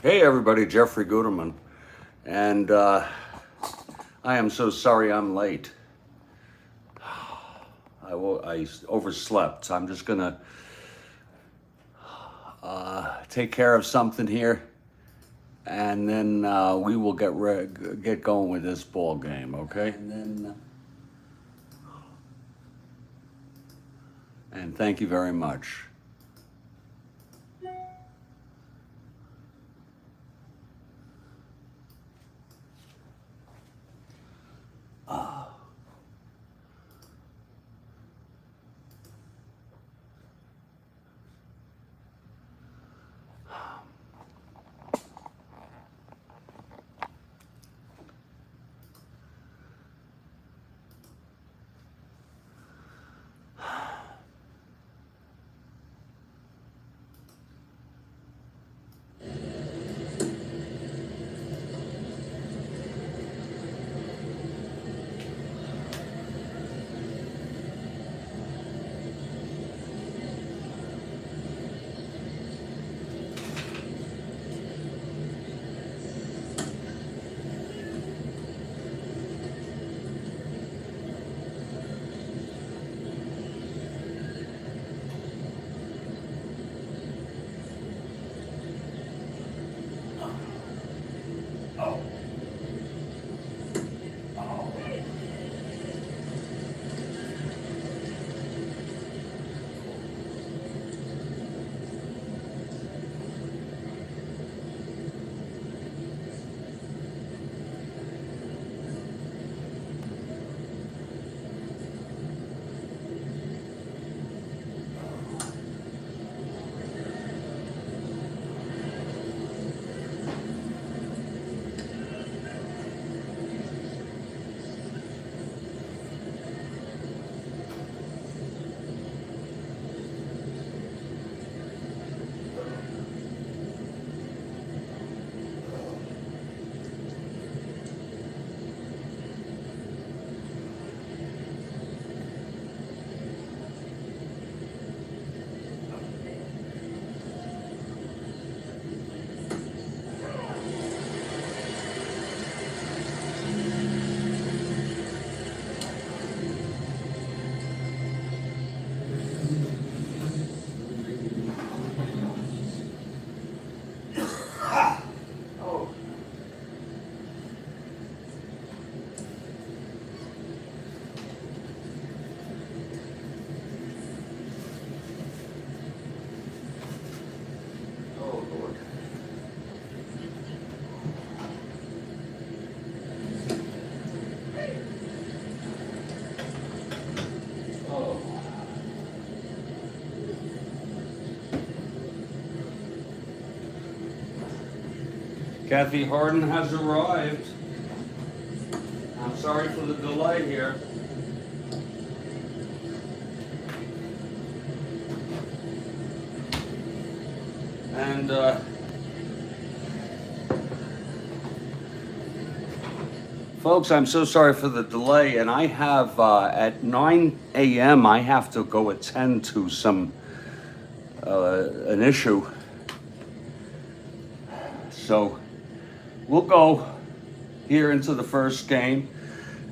Hey everybody, Jeffrey Guterman, and I am so sorry I'm late. I overslept. I'm just gonna take care of something here, and then we will get going with this ball game, okay? And thank you very much. Kathy Harden has arrived. I'm sorry for the delay here. And folks, I'm so sorry for the delay. And I have, at 9 a.m., I have to go attend to an issue. So we'll go here into the first game,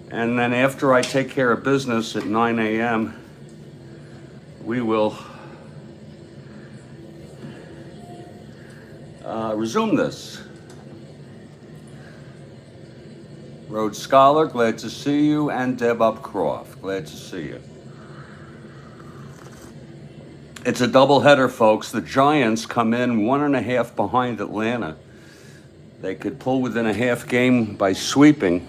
and then after I take care of business at 9 a.m., we will resume this. Rhodes Scholar, glad to see you, and Deb Upcroft, glad to see you. It's a doubleheader, folks. The Giants come in 1.5 behind Atlanta. They could pull within a half game by sweeping.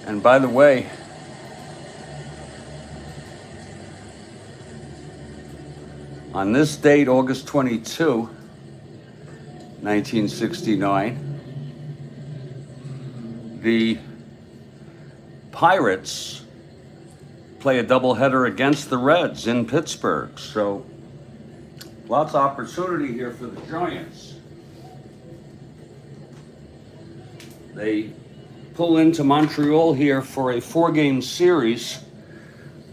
And by the way, on this date, August 22, 1969, the Pirates play a doubleheader against the Reds in Pittsburgh. So lots of opportunity here for the Giants. They pull into Montreal here for a 4-game series.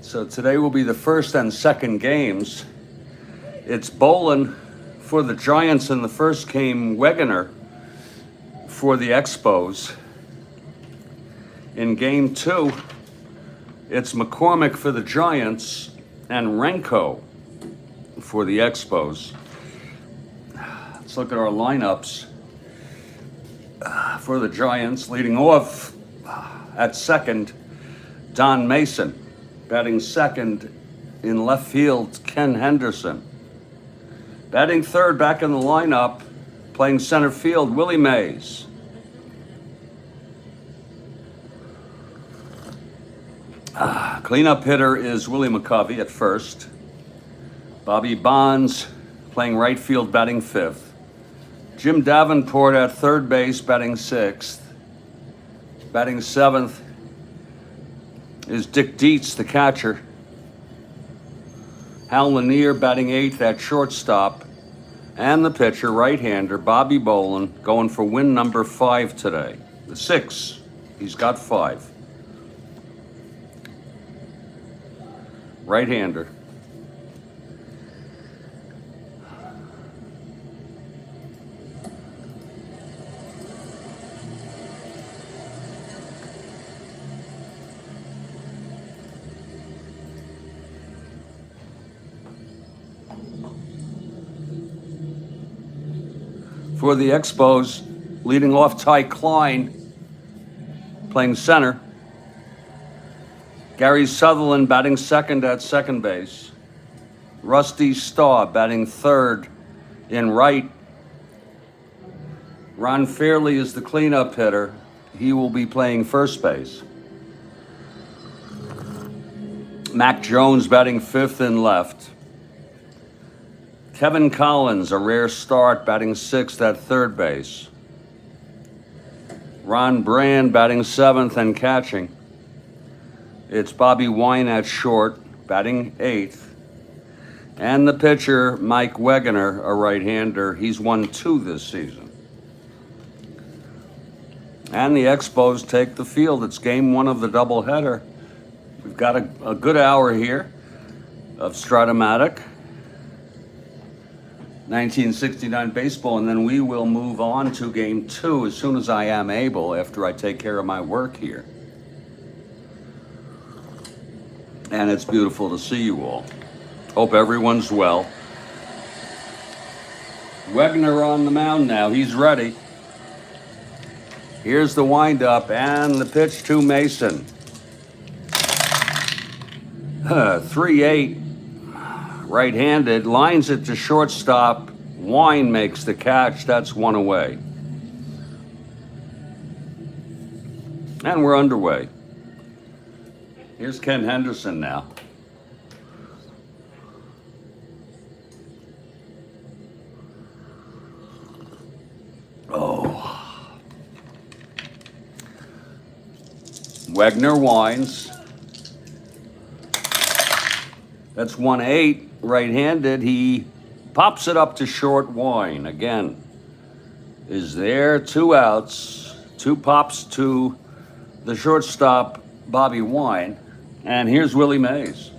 So today will be the first and second games. It's Bolin for for the Giants in the first game, Wegener for the Expos. In game 2, it's McCormick for the Giants and Renko for the Expos. Let's look at our lineups. For the Giants, leading off at second, Don Mason. Batting second in left field, Ken Henderson. Batting third, back in the lineup, playing center field, Willie Mays. Cleanup hitter is Willie McCovey at first. Bobby Bonds playing right field, batting fifth. Jim Davenport at third base, batting sixth. Batting seventh is Dick Dietz, the catcher. Hal Lanier batting eighth at shortstop. And the pitcher, right-hander, Bobby Bolin, going for win number 5 today. The 6. He's got 5. Right-hander. For the Expos, leading off Ty Klein, playing center. Gary Sutherland batting second at second base. Rusty Staub batting third in right. Ron Fairley is the cleanup hitter. He will be playing first base. Mac Jones batting fifth in left. Kevin Collins, a rare start, batting sixth at third base. Ron Brand batting seventh and catching. It's Bobby Wine at short, batting eighth. And the pitcher, Mike Wegener, a right-hander. He's won 2 this season. And the Expos take the field. It's game 1 of the doubleheader. We've got a good hour here of Strat-O-Matic. 1969 baseball, and then we will move on to game 2 as soon as I am able, after I take care of my work here. And it's beautiful to see you all. Hope everyone's well. Wegener on the mound now. He's ready. Here's the windup and the pitch to Mason. 3-8. Right-handed, lines it to shortstop. Wine makes the catch. That's 1 away. And we're underway. Here's Ken Henderson now. Oh. Wegener winds. That's 1-8. Right-handed, he pops it up to short. Wine again is there. 2 outs, 2 pops to the shortstop, Bobby Wine. And here's Willie Mays.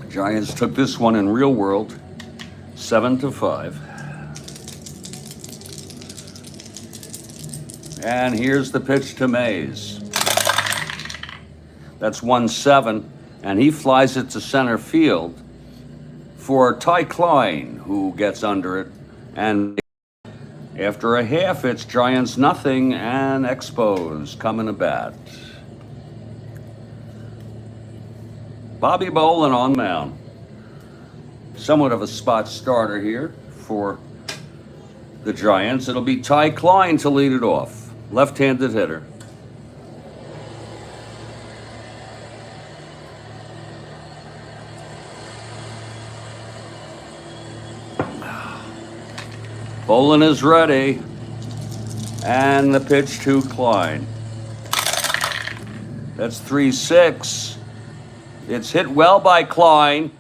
Giants took this one in real world, 7-5. And here's the pitch to Mays. That's 1-7, and he flies it to center field for Ty Klein, who gets under it. And after a half, it's Giants nothing and Expos coming to bat. Bobby Bolin on mound. Somewhat of a spot starter here for the Giants. It'll be Ty Klein to lead it off. Left-handed hitter. Bolin is ready. And the pitch to Klein. That's 3-6. It's hit well by Klein.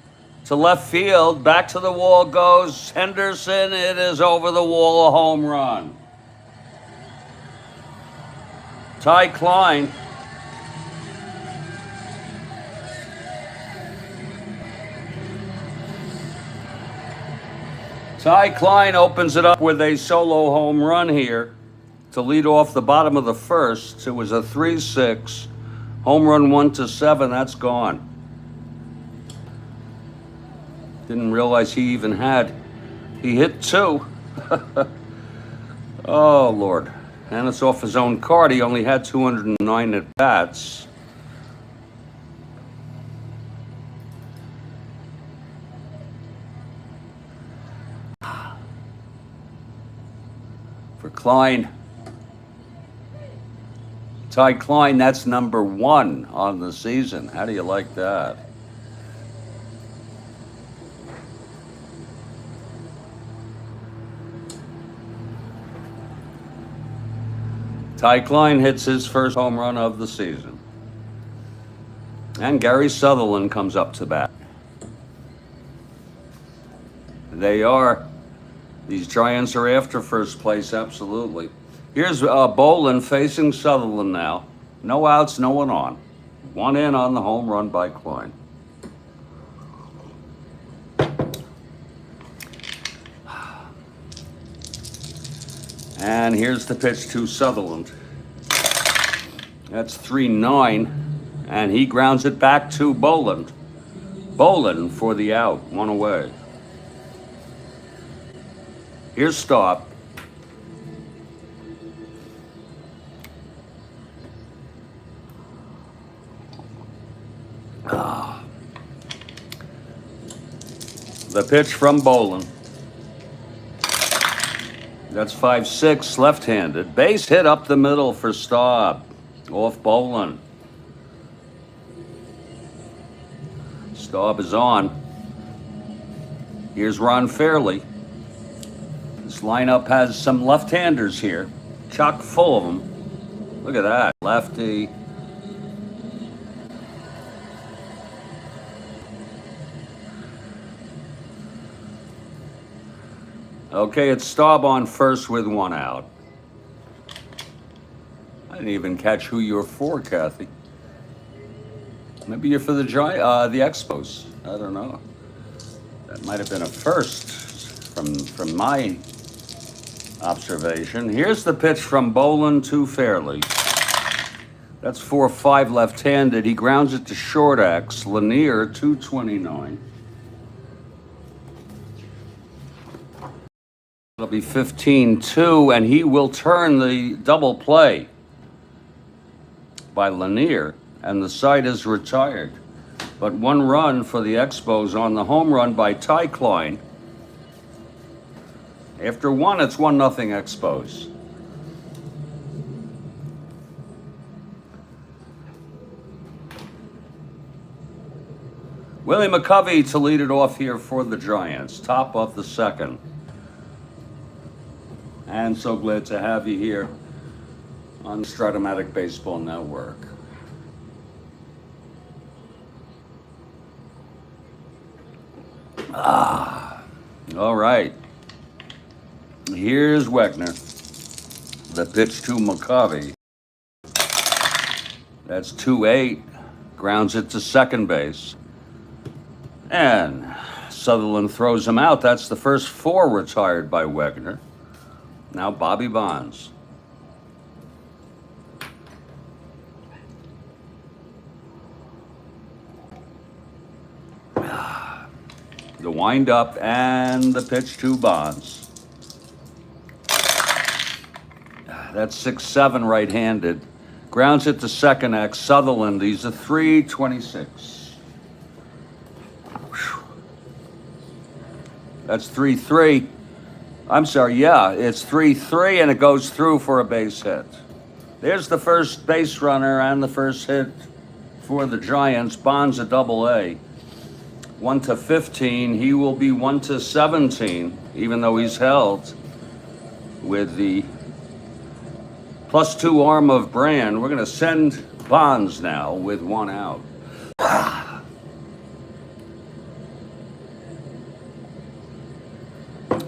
To left field. Back to the wall goes Henderson. It is over the wall, a home run. Ty Klein Ty Klein opens it up with a solo home run here to lead off the bottom of the first. It was a 3-6. Home run 1-7. That's gone. Didn't realize he hit 2. Oh, Lord. And it's off his own card. He only had 209 at bats. For Klein. Ty Klein, that's number 1 on the season. How do you like that? Ty Klein hits his first home run of the season. And Gary Sutherland comes up to bat. These Giants are after first place, absolutely. Here's Bolin facing Sutherland now. No outs, no one on. 1 in on the home run by Klein. And here's the pitch to Sutherland. That's 3-9, and he grounds it back to Bolin. Bolin for the out, 1 away. Here's Staub. The pitch from Bolin. That's 5-6, left-handed. Base hit up the middle for Staub. Off Bolin. Staub is on. Here's Ron Fairley. This lineup has some left-handers here. Chock full of them. Look at that. Lefty. Okay, it's Staub on first with 1 out. I didn't even catch who you're for, Kathy. Maybe you're for the Expos. I don't know. That might have been a first from my observation. Here's the pitch from Bolin to Fairley. That's 4-5 left-handed. He grounds it to short X. Lanier, 229. It'll be 15-2, and he will turn the double play by Lanier, and the side is retired. But 1 run for the Expos on the home run by Ty Klein. After 1, it's 1-0 Expos. Willie McCovey to lead it off here for the Giants, top of the second. And so glad to have you here on the Strat-O-Matic Baseball Network. All right. Here's Wegener. The pitch to McCovey. That's 2-8. Grounds it to second base. And Sutherland throws him out. That's the first 4 retired by Wegener. Now Bobby Bonds. The wind-up and the pitch to Bonds. That's 6-7 right-handed. Grounds it to second X. Sutherland, he's a 3-26. That's 3-3. I'm sorry, yeah, it's 3-3, and it goes through for a base hit. There's the first base runner and the first hit for the Giants. Bonds a double-A. 1-15. He will be 1-17, even though he's held with the +2 arm of Brand. We're going to send Bonds now with 1 out.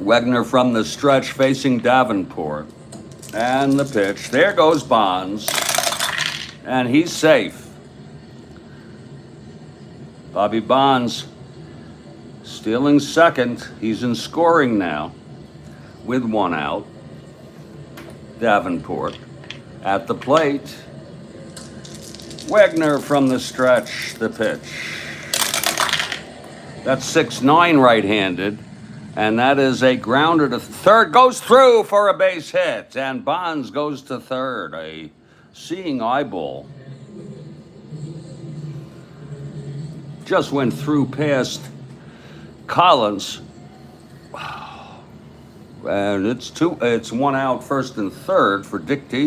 Wegener from the stretch facing Davenport. And the pitch. There goes Bonds. And he's safe. Bobby Bonds Stealing second. He's in scoring now with one out. Davenport at the plate. Wegener from the stretch, the pitch. That's 6-9 right-handed, and that is a grounder to third. Goes through for a base hit, and Bonds goes to third. A seeing eyeball. Just went through past Collins. And it's one out, first and third for Dick Tees.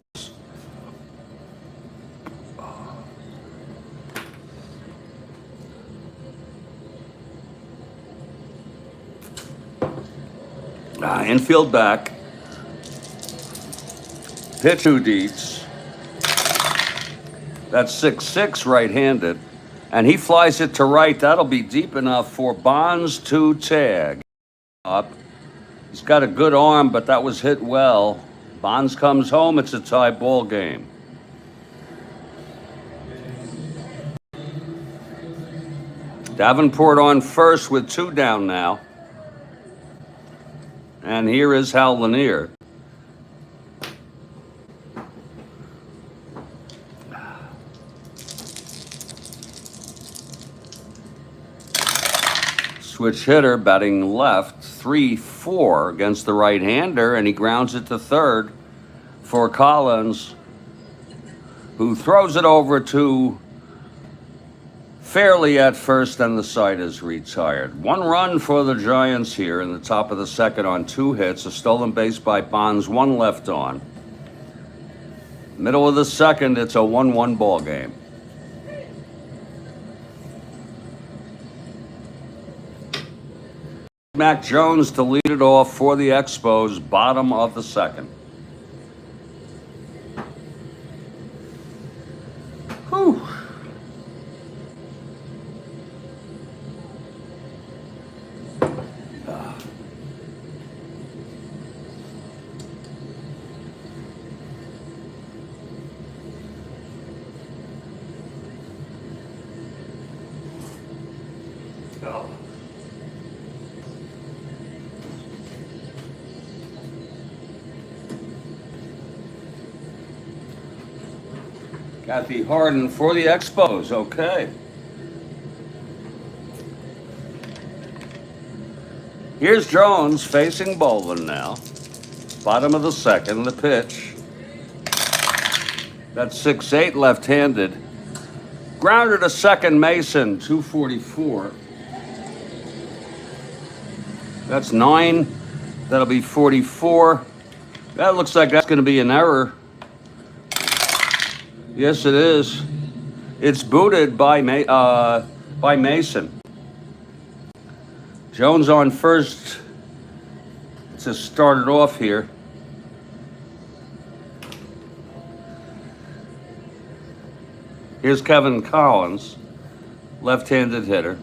Infield back. Pitch to Dietz. That's 6-6 right-handed. And he flies it to right. That'll be deep enough for Bonds to tag. Up. He's got a good arm, but that was hit well. Bonds comes home. It's a tie ball game. Davenport on first with 2 down now. And here is Hal Lanier. Switch hitter batting left, 3-4 against the right-hander, and he grounds it to third for Collins, who throws it over to Fairly at first, and the side is retired. 1 run for the Giants here in the top of the second on 2 hits. A stolen base by Bonds, 1 left on. Middle of the second, it's a 1-1 ball game. Mac Jones to lead it off for the Expos, bottom of the second. Whew. Kathy Harden for the Expos. Okay. Here's Jones facing Bolin now. Bottom of the second, the pitch. That's 6-8 left-handed. Grounder to second, Mason, 244. That's 9. That'll be 44. That looks like that's going to be an error. Yes, it is. It's booted by Mason. Jones on first to start it off here. Here's Kevin Collins, left-handed hitter.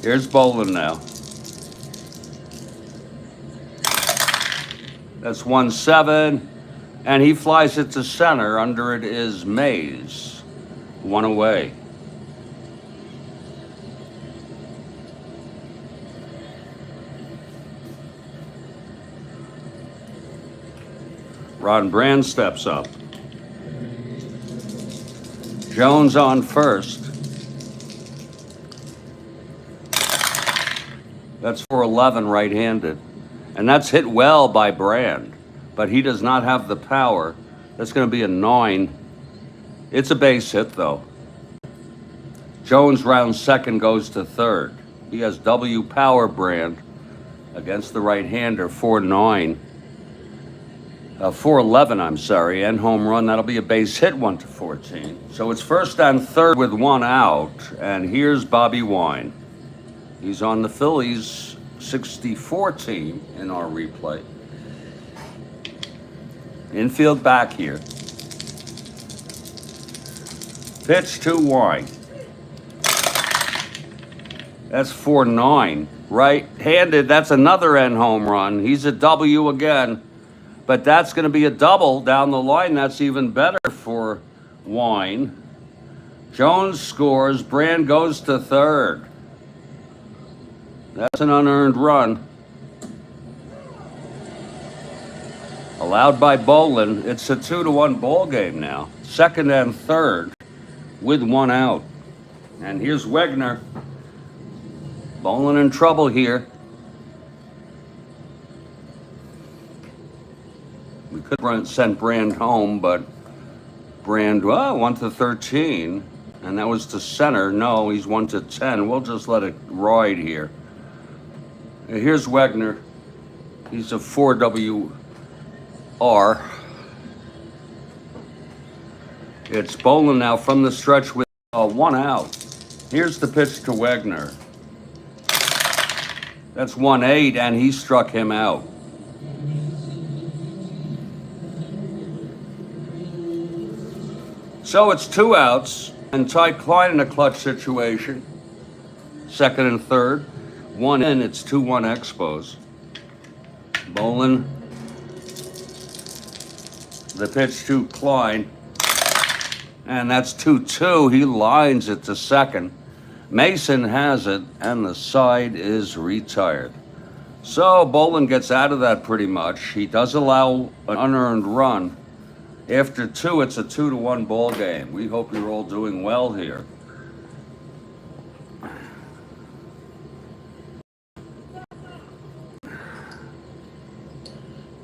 Here's Bolin now. That's 1-7, and he flies it to center. Under it is Mays. 1 away. Ron Brand steps up. Jones on first. That's for 11 right-handed. And that's hit well by Brand, but he does not have the power. That's going to be a 9. It's a base hit, though. Jones rounds second, goes to third. He has W power, Brand, against the right-hander, 4-9. 4-11, I'm sorry, and home run. That'll be a base hit, 1-14. So it's first and third with 1 out, and here's Bobby Wine. He's on the Phillies 64 team in our replay. Infield back here. Pitch to Wine. That's 4-9. Right-handed, that's another end home run. He's a W again. But that's going to be a double down the line. That's even better for Wine. Jones scores. Brand goes to third. That's an unearned run. Allowed by Bolin. It's a 2-1 ball game now. Second and third with one out. And here's Wegener. Bolin in trouble here. We could have sent Brand home, but Brand, well, 1 to 13. And that was to center. No, he's 1 to 10. We'll just let it ride here. Here's Wegener. He's a 4WR. It's Bolin now from the stretch with one out. Here's the pitch to Wegener. That's 1-8, and he struck him out. So it's 2 outs, and Ty Klein in a clutch situation. Second and third. 1 in, it's 2-1 Expos. Bolin. The pitch to Klein. And that's 2-2. He lines it to second. Mason has it, and the side is retired. So Bolin gets out of that pretty much. He does allow an unearned run. After 2, it's a 2-1 ball game. We hope you're all doing well here.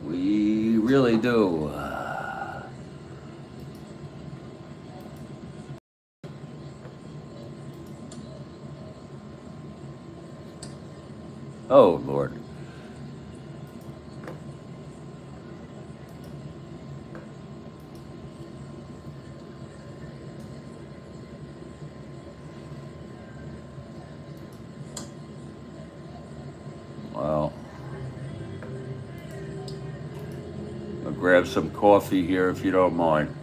We really do. Oh, Lord. Well, I'll grab some coffee here if you don't mind.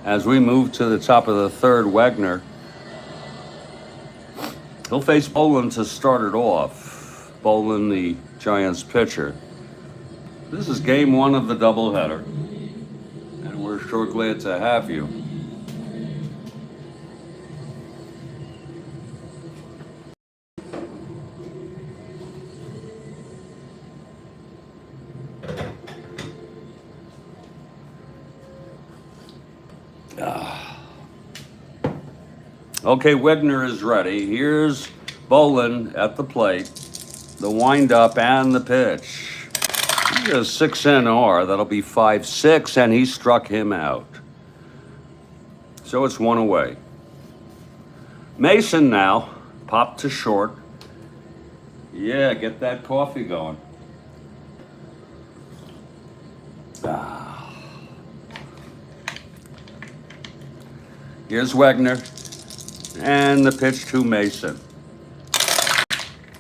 As we move to the top of the third, Wegener. He'll face Bolin to start it off. Bolin, the Giants pitcher. This is game 1 of the doubleheader. And we're sure glad to have you. Okay, Wegener is ready. Here's Bolin at the plate. The windup and the pitch. He has 6 NR. That'll be 5-6, and he struck him out. So it's 1 away. Mason now, popped to short. Yeah, get that coffee going. Here's Wegener. And the pitch to Mason.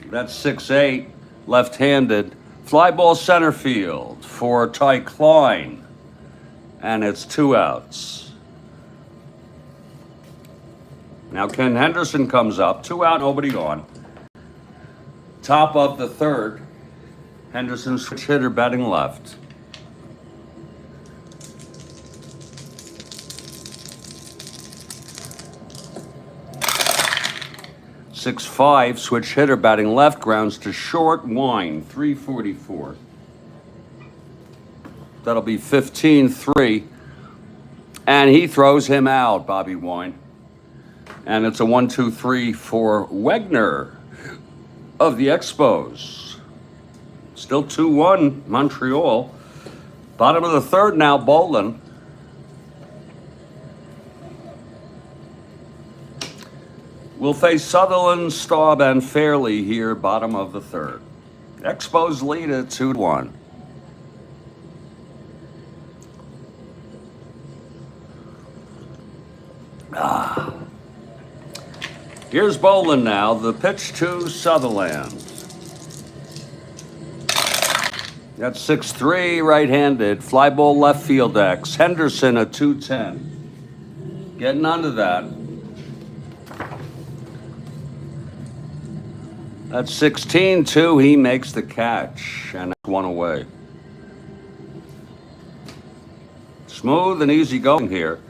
That's 6-8, left-handed. Fly ball center field for Ty Klein. And it's 2 outs. Now Ken Henderson comes up. 2 out, nobody on. Top of the third. Henderson switch hitter batting left. .65, switch hitter batting left, grounds to short, Wine, 344. That'll be 15-3. And he throws him out, Bobby Wine. And it's a 1-2-3 for Wegener of the Expos. Still 2-1, Montreal. Bottom of the third now, Bolin. We'll face Sutherland, Staub, and Fairley here, bottom of the third. Expos lead at 2-1. Here's Bolin now, the pitch to Sutherland. That's 6-3, right-handed. Fly ball left field X. Henderson a 2-10. Getting onto that. That's 16-2. He makes the catch, and that's one away. Smooth and easy going here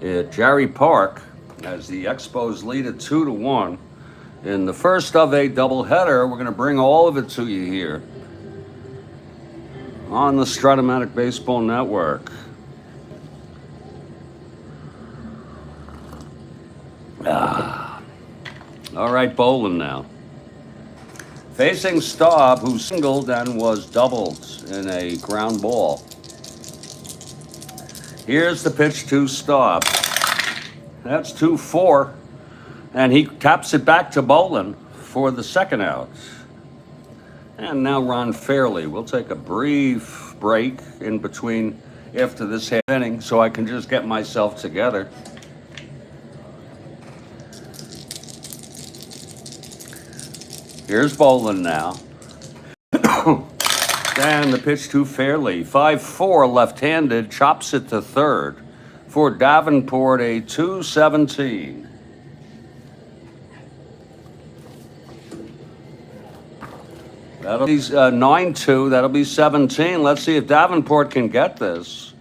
at Jerry Park as the Expos lead at 2-1 in the first of a doubleheader. We're going to bring all of it to you here on the Strat-O-Matic Baseball Network. All right, Bolin now. Facing Staub, who singled and was doubled in a ground ball. Here's the pitch to Staub. That's 2-4. And he taps it back to Bolin for the second out. And now Ron Fairley. We'll take a brief break in between after this half inning so I can just get myself together. Here's Bolin now. And the pitch to Fairley. 5-4 left-handed, chops it to third. For Davenport, a 2-17. That'll be 9-2. That'll be 17. Let's see if Davenport can get this.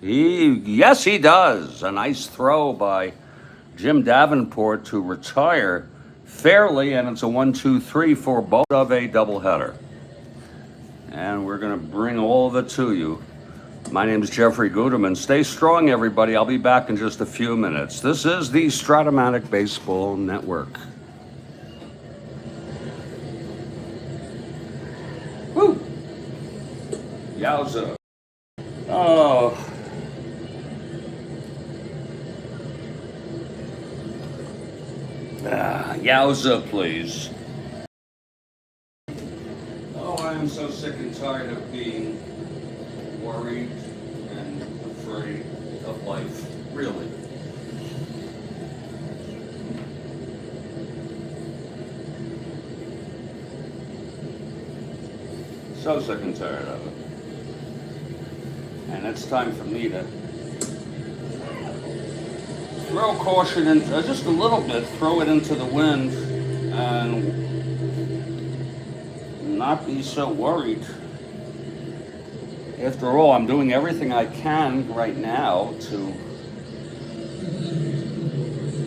Yes, he does. A nice throw by Jim Davenport to retire Fairley, and it's a 1-2-3 for both of a doubleheader. And we're going to bring all of it to you. My name is Jeffrey Guterman. Stay strong, everybody. I'll be back in just a few minutes. This is the Strat-O-Matic Baseball Network. Woo! Yowza. Oh. Yowza, please. Oh, I am so sick and tired of being worried and afraid of life. Really. So sick and tired of it. And it's time for me to throw caution in, just a little bit, throw it into the wind and not be so worried. After all, I'm doing everything I can right now to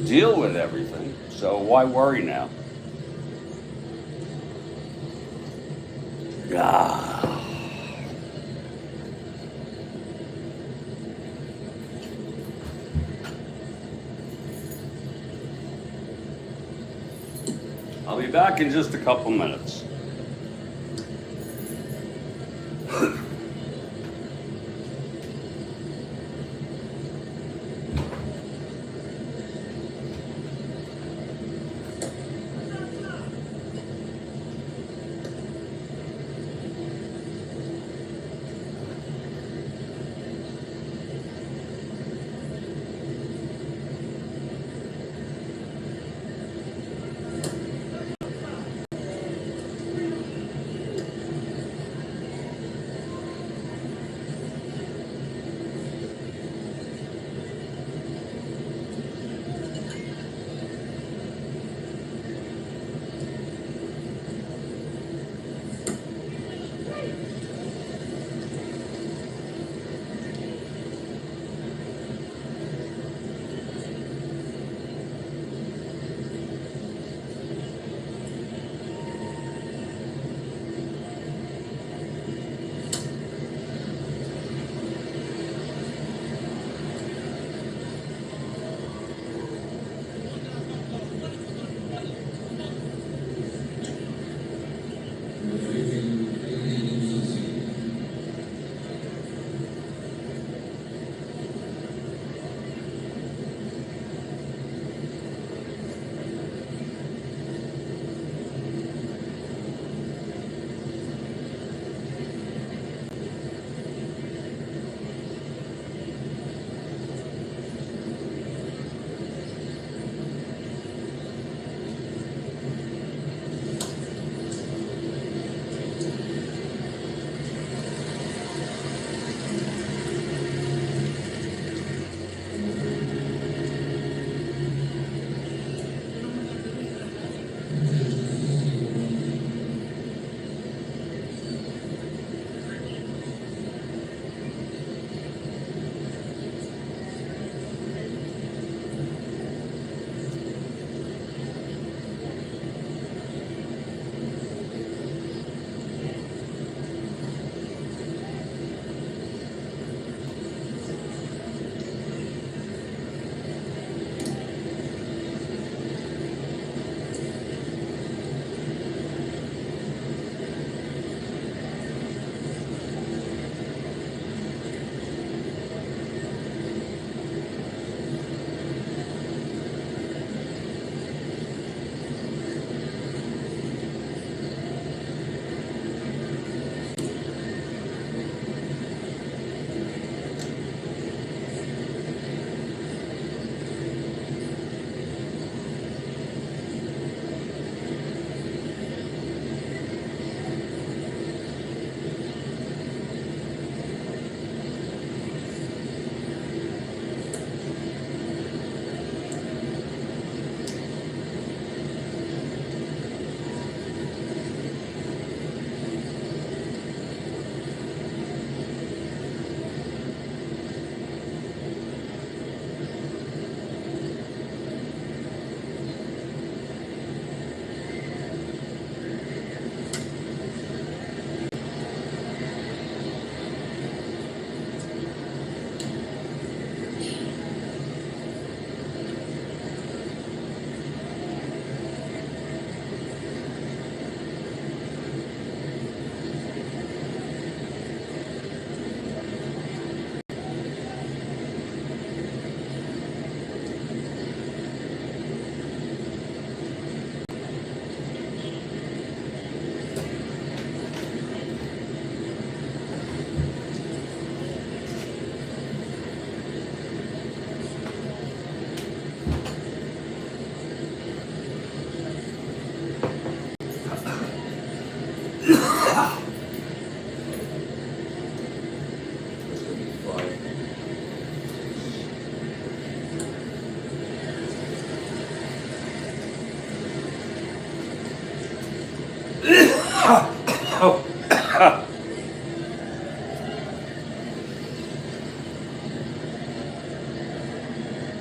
deal with everything, so why worry now? I'll be back in just a couple minutes.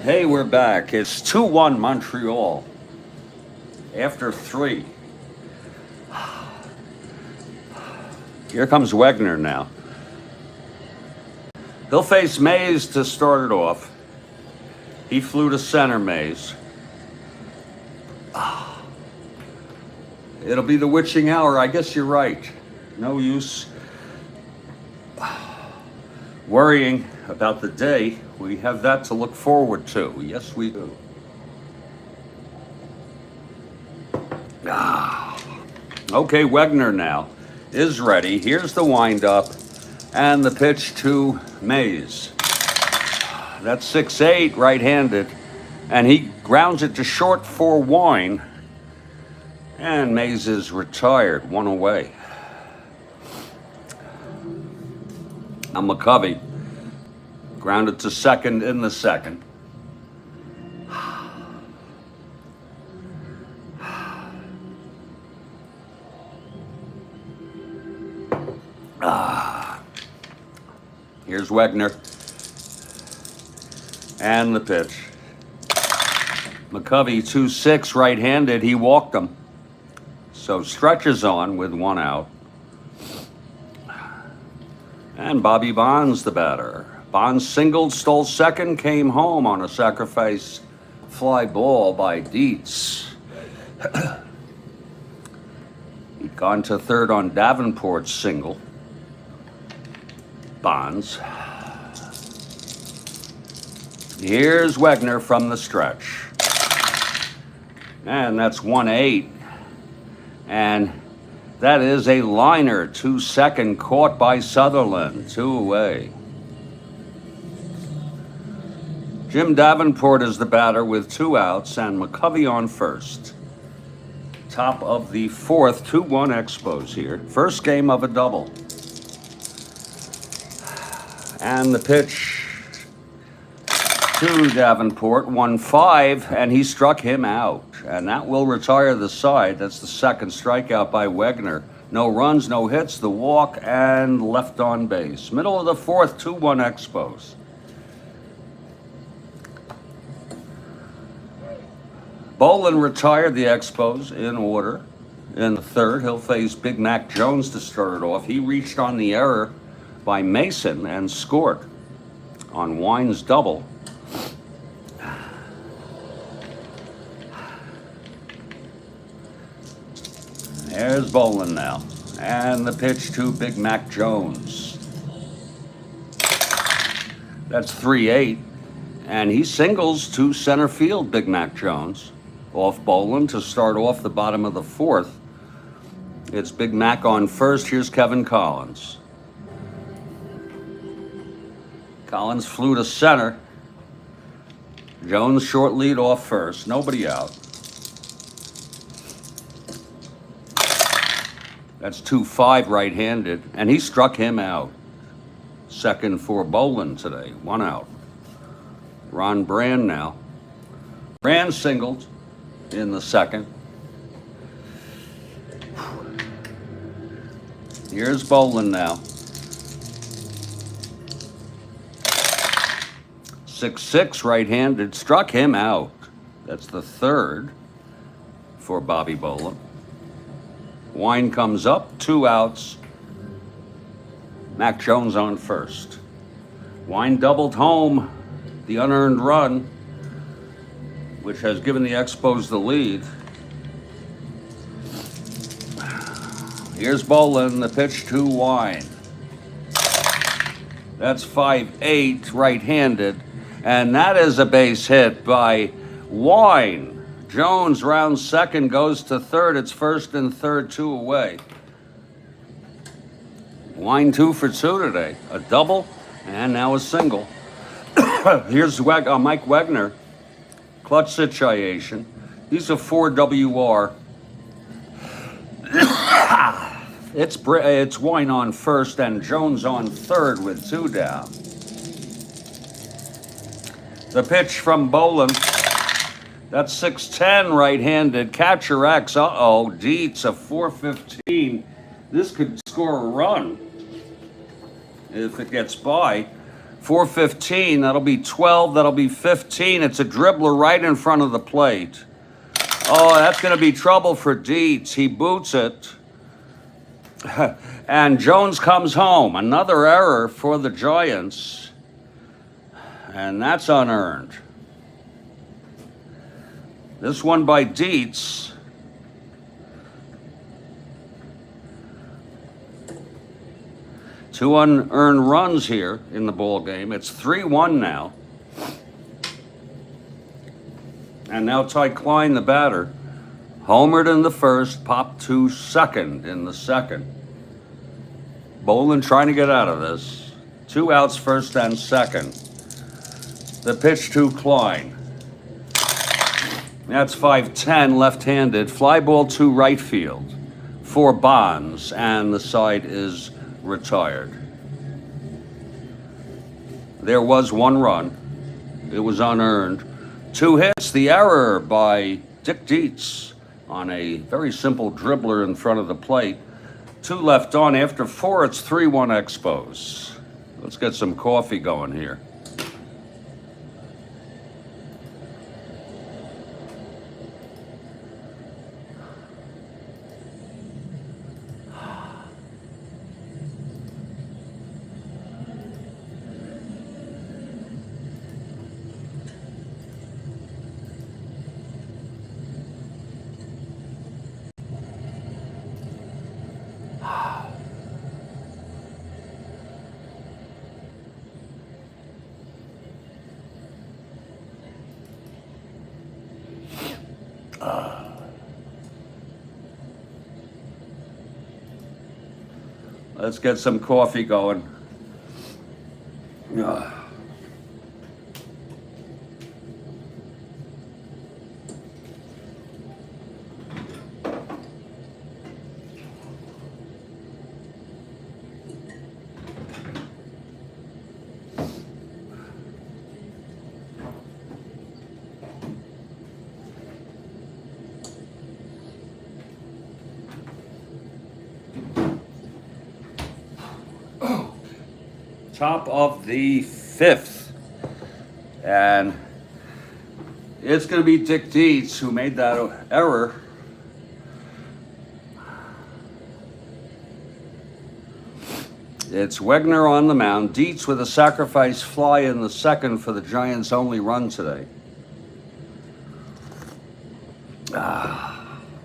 Hey, we're back. It's 2-1 Montreal after 3. Here comes Wegener now. He'll face Mays to start it off. He flew to center, Mays. It'll be the witching hour. I guess you're right. No use worrying about the day. We have that to look forward to. Yes, we do. Okay, Wegener now is ready. Here's the windup and the pitch to Mays. That's 6-8, right-handed, and he grounds it to short for Wine. And Mays is retired, 1 away. Now McCovey grounded to second in the second. Here's Wegener. And the pitch. McCovey 2-6 right-handed. He walked him. So stretches on with 1 out. And Bobby Bonds the batter. Bonds singled, stole second, came home on a sacrifice fly ball by Dietz. He'd gone to third on Davenport's single. Bonds. Here's Wegener from the stretch. And that's 1-8. And that is a liner to second, caught by Sutherland, 2 away. Jim Davenport is the batter with 2 outs and McCovey on first. Top of the 4th, 2-1 Expos here. First game of a double. And the pitch to Davenport, 1-5, and he struck him out. And that will retire the side. That's the second strikeout by Wegener. No runs, no hits, the walk, and left on base. Middle of the 4th, 2-1 Expos. Bolin retired the Expos in order. In the 3rd, he'll face Big Mac Jones to start it off. He reached on the error by Mason and scored on Wine's double. There's Bolin now. And the pitch to Big Mac Jones. That's 3-8. And he singles to center field, Big Mac Jones. Off Bolin to start off the bottom of the 4th. It's Big Mac on first. Here's Kevin Collins. Collins flew to center. Jones short lead off first. Nobody out. That's 2-5 right-handed, and he struck him out. Second for Bolin today, 1 out. Ron Brand now. Brand singled in the 2nd. Here's Bolin now. 6-6 right-handed, struck him out. That's the 3rd for Bobby Bolin. Wine comes up, 2 outs. Mac Jones on first. Wine doubled home the unearned run, which has given the Expos the lead. Here's Bolin, the pitch to Wine. That's 5-8 right-handed, and that is a base hit by Wine. Jones rounds second, goes to third. It's first and third, 2 away. Wine 2 for 2 today. A double and now a single. Here's Mike Wegener. Clutch situation. He's a 4 WR. It's Wine on first and Jones on third with 2 down. The pitch from Bolin. That's 6-10 right-handed. Catcher X. Dietz, a 4-15. This could score a run if it gets by. 415, that'll be 12, that'll be 15. It's a dribbler right in front of the plate. Oh, that's going to be trouble for Dietz. He boots it. And Jones comes home. Another error for the Giants. And that's unearned. This one by Dietz. Two unearned runs here in the ball game. It's 3-1 now. And now Ty Klein, the batter, homered in the first, popped to second in the second. Bolin trying to get out of this. 2 outs, first and second. The pitch to Klein. That's 5-10, left-handed. Fly ball to right field for Bonds, and the side is retired. There was 1 run. It was unearned. 2 hits, the error by Dick Dietz on a very simple dribbler in front of the plate. 2 left on. After 4, it's 3-1 Expos. Let's get some coffee going here. Let's get some coffee going. Top of the 5th, and it's going to be Dick Dietz who made that error. It's Wegener on the mound. Dietz with a sacrifice fly in the second for the Giants' only run today.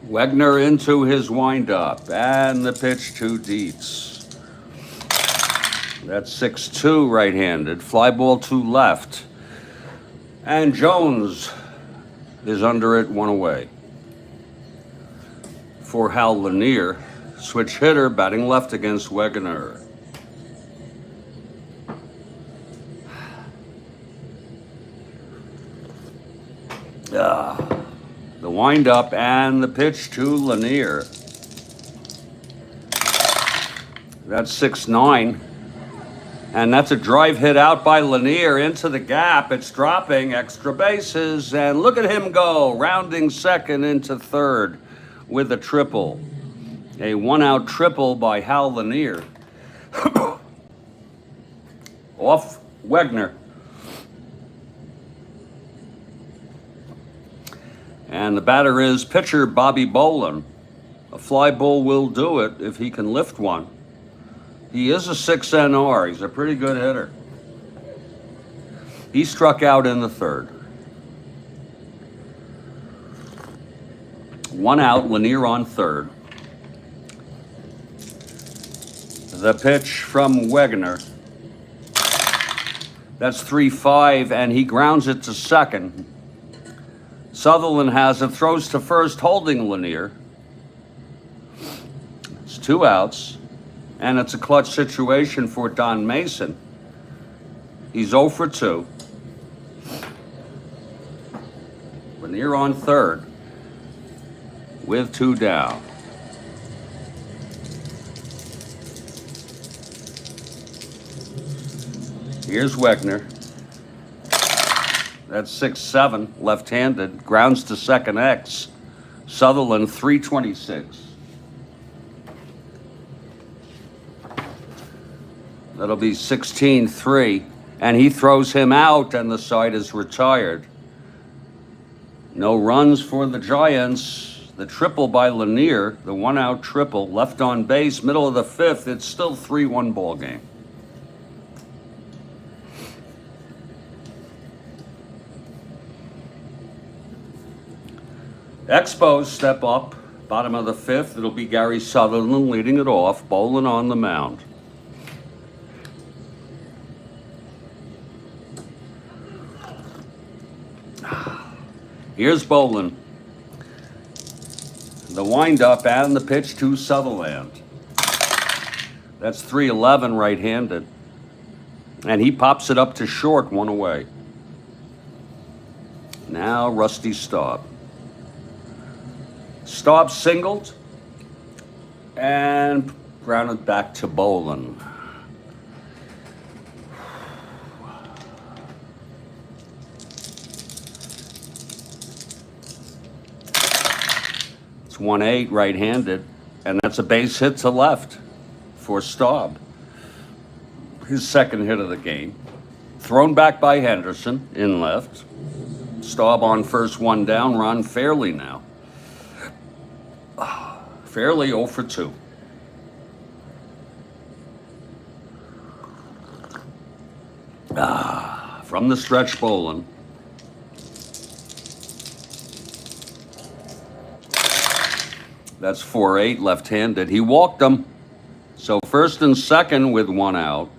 Wegener into his windup, and the pitch to Dietz. That's 6-2 right-handed. Fly ball to left. And Jones is under it, 1 away. For Hal Lanier, switch hitter, batting left against Wegener. The windup and the pitch to Lanier. That's 6-9. And that's a drive hit out by Lanier into the gap. It's dropping, extra bases, and look at him go, rounding second into third with a triple. A 1-out triple by Hal Lanier. Off Wegener. And the batter is pitcher Bobby Bolin. A fly ball will do it if he can lift one. He is a 6 NR. He's a pretty good hitter. He struck out in the third. 1 out, Lanier on third. The pitch from Wegener. That's 3-5, and he grounds it to second. Sutherland has it, throws to first, holding Lanier. It's 2 outs. And it's a clutch situation for Don Mason. He's 0 for 2. Lanier on third with 2 down. Here's Wegener. That's 6-7, left-handed. Grounds to second X. Sutherland, 326. That'll be 16-3. And he throws him out, and the side is retired. No runs for the Giants. The triple by Lanier, the one-out triple, left on base, middle of the fifth. It's still 3-1 ball game. Expos step up, bottom of the fifth. It'll be Gary Sutherland leading it off. Bolin on the mound. Here's Bolin. The windup and the pitch to Sutherland. That's 3-11 right-handed. And he pops it up to short, one away. Now Rusty Staub. Staub singled and grounded back to Bolin. It's 1-8 right-handed, and that's a base hit to left for Staub. His second hit of the game. Thrown back by Henderson in left. Staub on first, one down. Ron Fairley now. Fairley 0 for 2. From the stretch, Bolin. That's 4-8 left-handed. He walked him. So first and second with one out.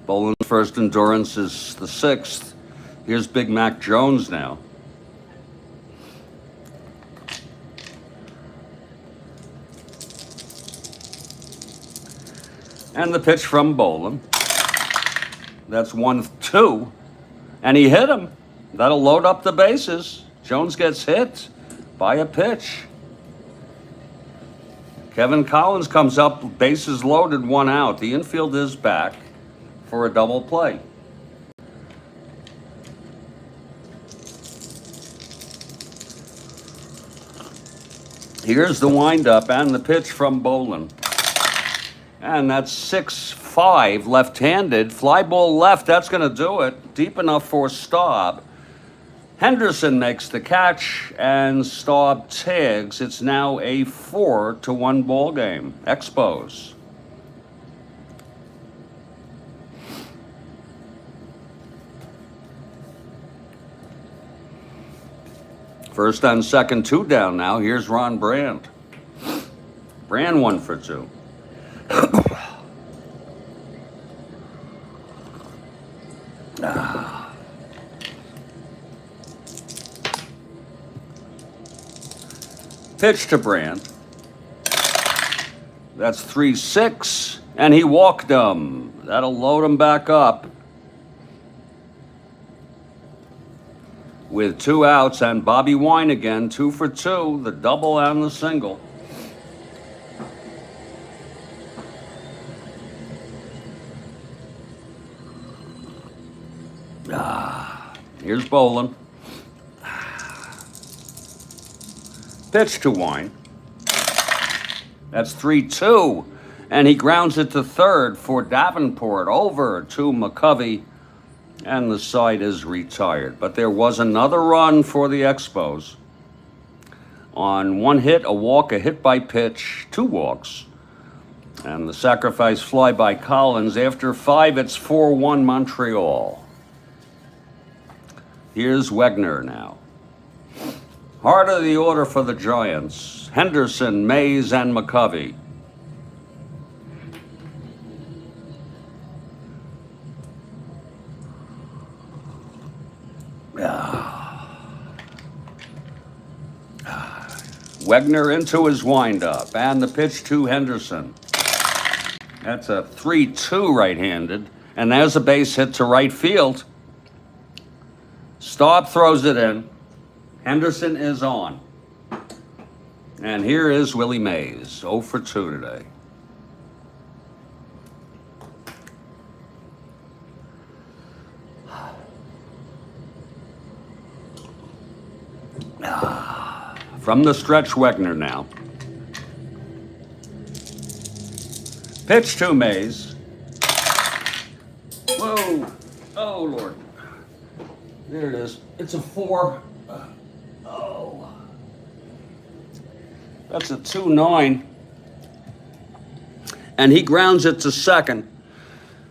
Bolin's first endurance is the sixth. Here's Big Mac Jones now. And the pitch from Bolin. That's 1-2. And he hit him. That'll load up the bases. Jones gets hit by a pitch. Kevin Collins comes up, bases loaded, one out. The infield is back for a double play. Here's the windup and the pitch from Bolin. And that's 6-5 left-handed. Fly ball left, that's going to do it. Deep enough for Staub. Henderson makes the catch, and Staub tags. It's now a 4-1 ball game. Expos. First and second, 2 down now. Here's Ron Brand. Brand 1 for 2. Pitch to Brand. That's 3-6, and he walked him. That'll load him back up. With 2 outs, and Bobby Wine again, 2 for 2, the double and the single. Here's Bolin. Pitch to Wine. That's 3-2. And he grounds it to third for Davenport. Over to McCovey. And the side is retired. But there was another run for the Expos. On 1 hit, a walk, a hit by pitch, 2 walks. And the sacrifice fly by Collins. After 5, it's 4-1 Montreal. Here's Wegener now. Heart of the order for the Giants. Henderson, Mays, and McCovey. Wegener into his windup, and the pitch to Henderson. That's a 3-2 right-handed, and there's a base hit to right field. Staub throws it in. Henderson is on. And here is Willie Mays, 0 for 2 today. From the stretch, Wegener now. Pitch to Mays. Whoa. Oh, Lord. There it is. It's a 4. Oh. That's a 2-9. And he grounds it to second.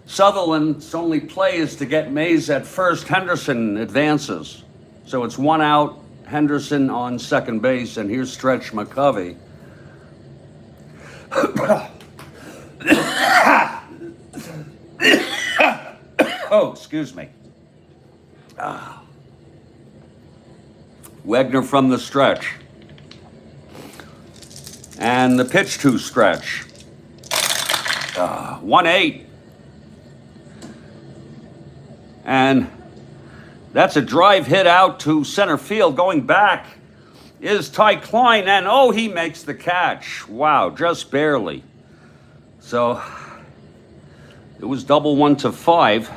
Sutherland's only play is to get Mays at first. Henderson advances. So it's 1 out, Henderson on second base, and here's Stretch McCovey. Oh, excuse me. Wegener from the stretch. And the pitch to Stretch. 1-8. And that's a drive hit out to center field. Going back is Ty Klein, and oh, he makes the catch. Wow, just barely. So it was double 1-5.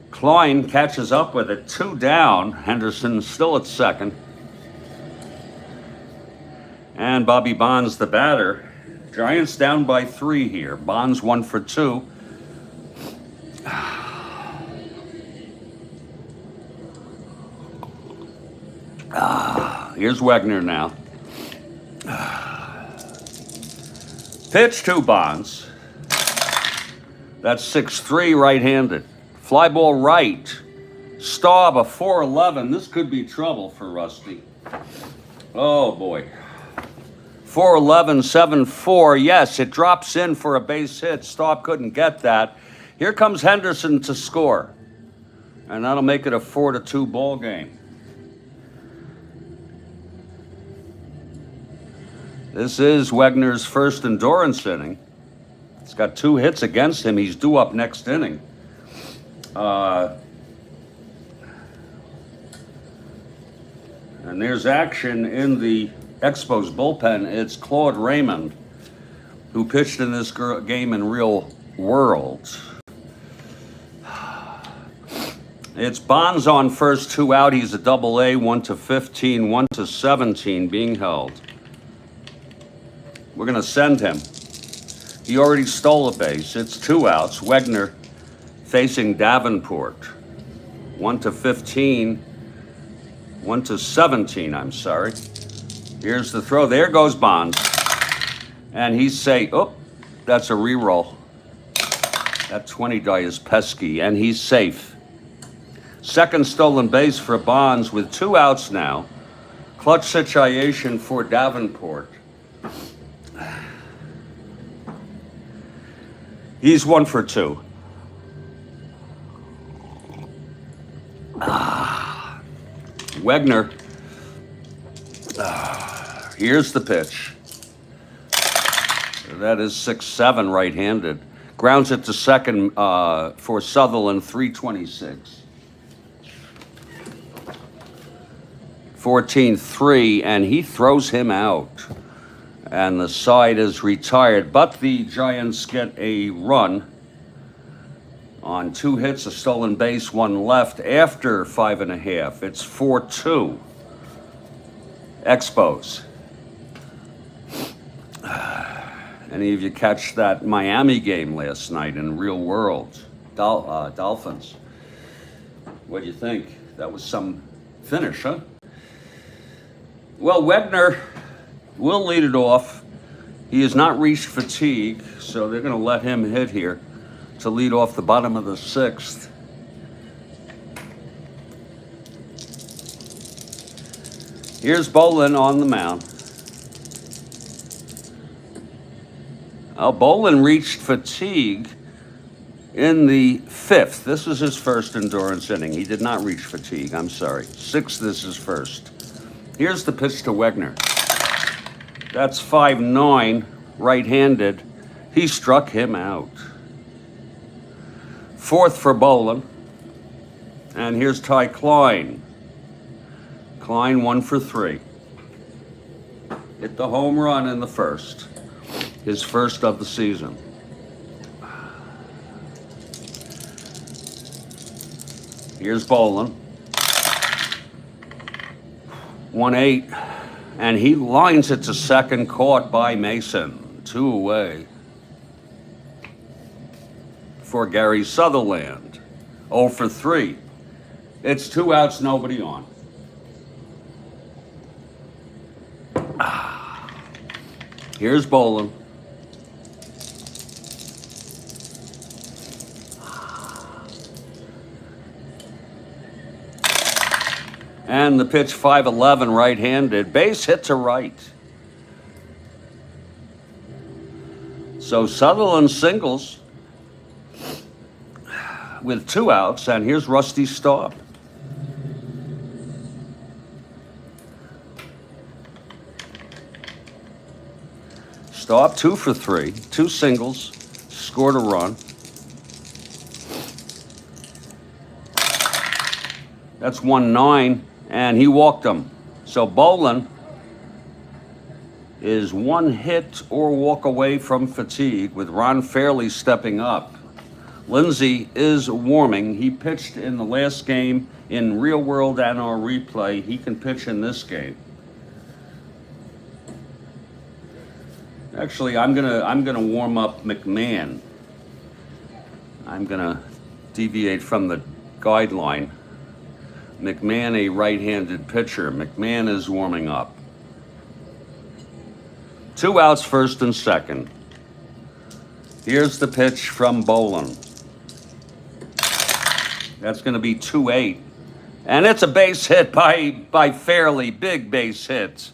Klein catches up with it, 2 down. Henderson still at second. And Bobby Bonds, the batter. Giants down by 3 here. Bonds 1 for 2. Here's Wegener now. Pitch to Bonds. That's 6-3 right-handed. Fly ball right. Staub a 4-11. This could be trouble for Rusty. Oh boy. 4-11, 7-4. Yes, it drops in for a base hit. Staub couldn't get that. Here comes Henderson to score. And that'll make it a 4-2 ball game. This is Wegener's first endurance inning. He's got 2 hits against him. He's due up next inning. And there's action in the Expos bullpen. It's Claude Raymond, who pitched in this game in real world. It's Bonds on first, 2 out. He's a double-A, 1-15, 1-17 being held. We're going to send him. He already stole a base. It's 2 outs. Wegener facing Davenport. 1-15. 1-17, I'm sorry. Here's the throw. There goes Bonds. And he's saying, oh, that's a reroll. That 20 die is pesky, and he's safe. Second stolen base for Bonds with 2 outs now. Clutch situation for Davenport. He's 1 for 2. Wegener. Here's the pitch. That is 6-7 right-handed. Grounds it to second for Sutherland, 326. 14-3, and he throws him out. And the side is retired, but the Giants get a run on 2 hits, a stolen base, 1 left after 5.5. It's 4-2. Expos. Any of you catch that Miami game last night in real world? Dolphins. What do you think? That was some finish, huh? Well, Wegener will lead it off. He has not reached fatigue, so they're going to let him hit here to lead off the bottom of the 6th. Here's Bolin on the mound. Bolin reached fatigue in the 5th. This is his first endurance inning. He did not reach fatigue, I'm sorry. 6th, this is first. Here's the pitch to Wegener. That's 5-9, right-handed. He struck him out. 4th for Bolin. And here's Ty Klein. Klein 1 for 3. Hit the home run in the 1st. His first of the season. Here's Bolin. 1-8. And he lines it to second, caught by Mason. 2 away for Gary Sutherland. 0 for 3. It's 2 outs, nobody on. Here's Bolin. And the pitch 5-11 right-handed. Base hit to right. So Sutherland singles with 2 outs, and here's Rusty Staub. Staub 2 for 3, 2 singles, scored a run. That's 1-9, and he walked him. So Bolin is 1 hit or walk away from fatigue, with Ron Fairley stepping up. Lindsay is warming. He pitched in the last game in Real World and our replay. He can pitch in this game. Actually, I'm gonna warm up McMahon. I'm gonna deviate from the guideline. McMahon, a right-handed pitcher. McMahon is warming up. 2 outs, first and second. Here's the pitch from Bolin. That's going to be 2-8. And it's a base hit by Fairley. Big base hit.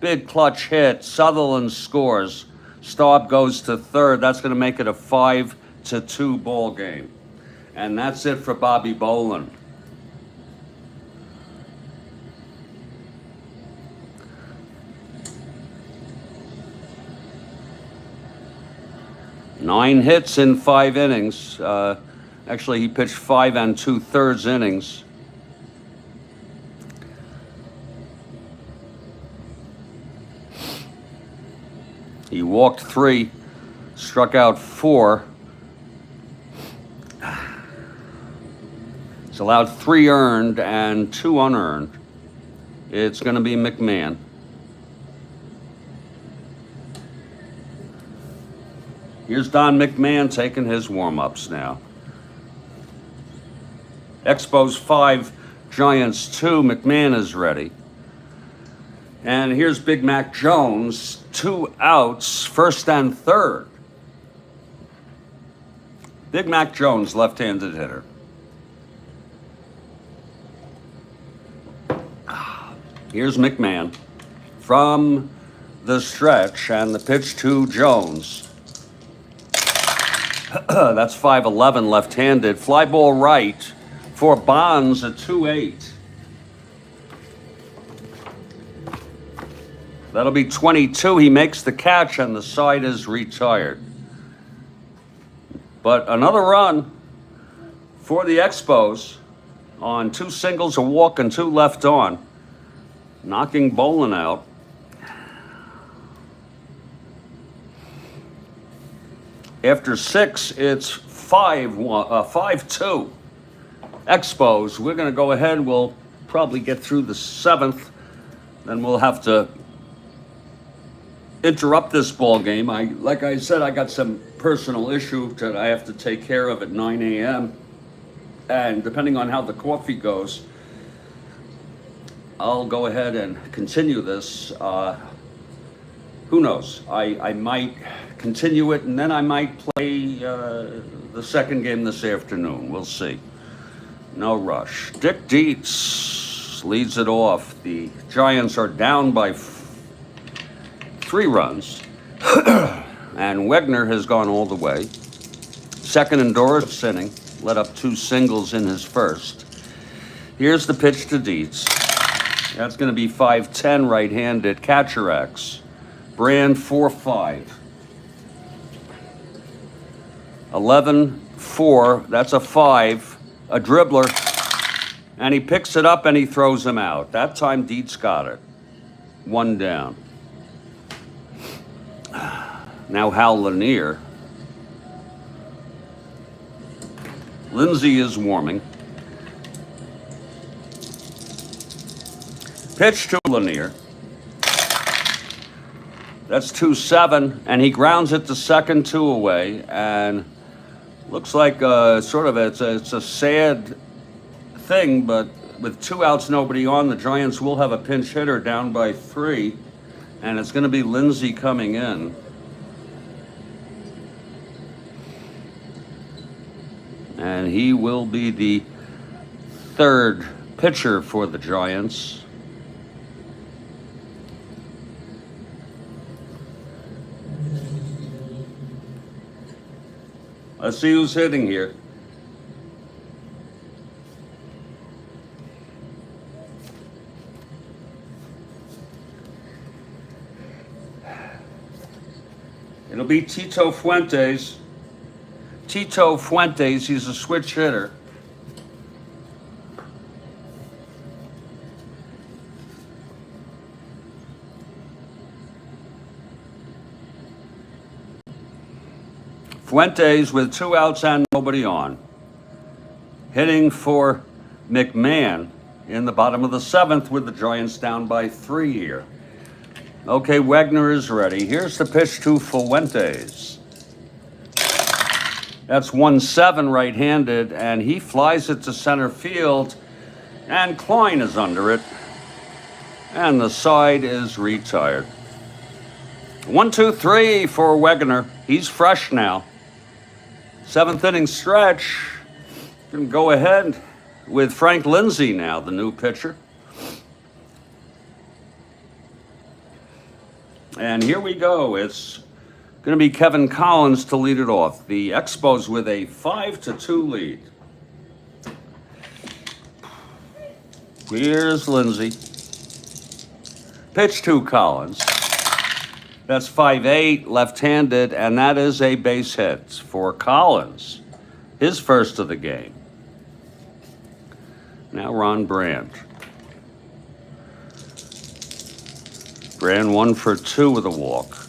Big clutch hit. Sutherland scores. Staub goes to third. That's going to make it a 5-2 ball game. And that's it for Bobby Bolin. Nine hits in 5 innings. Actually, he pitched 5 2/3 innings. He walked 3, struck out 4. He's allowed 3 earned and 2 unearned. It's going to be McMahon. Here's Don McMahon taking his warm-ups now. Expos 5, Giants 2. McMahon is ready. And here's Big Mac Jones, 2 outs, first and third. Big Mac Jones, left-handed hitter. Here's McMahon from the stretch, and the pitch to Jones. That's 5-11 left-handed. Fly ball right for Bonds, a 2-8. That'll be 22. He makes the catch, and the side is retired. But another run for the Expos on 2 singles, a walk, and 2 left on, knocking Bolin out. After 6, it's 5-2. Expos. We're going to go ahead. We'll probably get through the 7th. Then we'll have to interrupt this ball game. Like I said, I got some personal issue that I have to take care of at 9 a.m. And depending on how the coffee goes, I'll go ahead and continue this. Who knows? I might continue it, and then I might play the second game this afternoon. We'll see. No rush. Dick Dietz leads it off. The Giants are down by 3 runs, and Wegener has gone all the way. Second endorsed inning, let up 2 singles in his first. Here's the pitch to Dietz. That's going to be 5-10 right-handed. Catcher X. Brand 4-5. 11-4. That's a 5. A dribbler. And he picks it up and he throws him out. That time Dietz got it. 1 down. Now Hal Lanier. Lindsay is warming. Pitch to Lanier. That's 2-7, and he grounds it to second, 2 away, and Looks like sort of it's a sad thing, but with 2 outs, nobody on, the Giants will have a pinch hitter down by 3, and it's going to be Lindsey coming in. And he will be the 3rd pitcher for the Giants. Let's see who's hitting here. It'll be Tito Fuentes. Tito Fuentes, he's a switch hitter. Fuentes with 2 outs and nobody on. Hitting for McMahon in the bottom of the 7th with the Giants down by 3 here. Okay, Wegener is ready. Here's the pitch to Fuentes. That's 1-7 right-handed, and he flies it to center field, and Klein is under it, and the side is retired. 1-2-3 for Wegener. He's fresh now. 7th inning stretch. Going to go ahead with Frank Lindsey now, the new pitcher. And here we go. It's going to be Kevin Collins to lead it off. The Expos with a 5-2 lead. Here's Lindsey. Pitch to Collins. That's 5-8, left-handed, and that is a base hit for Collins. His first of the game. Now Ron Brand. Brand 1 for 2 with a walk.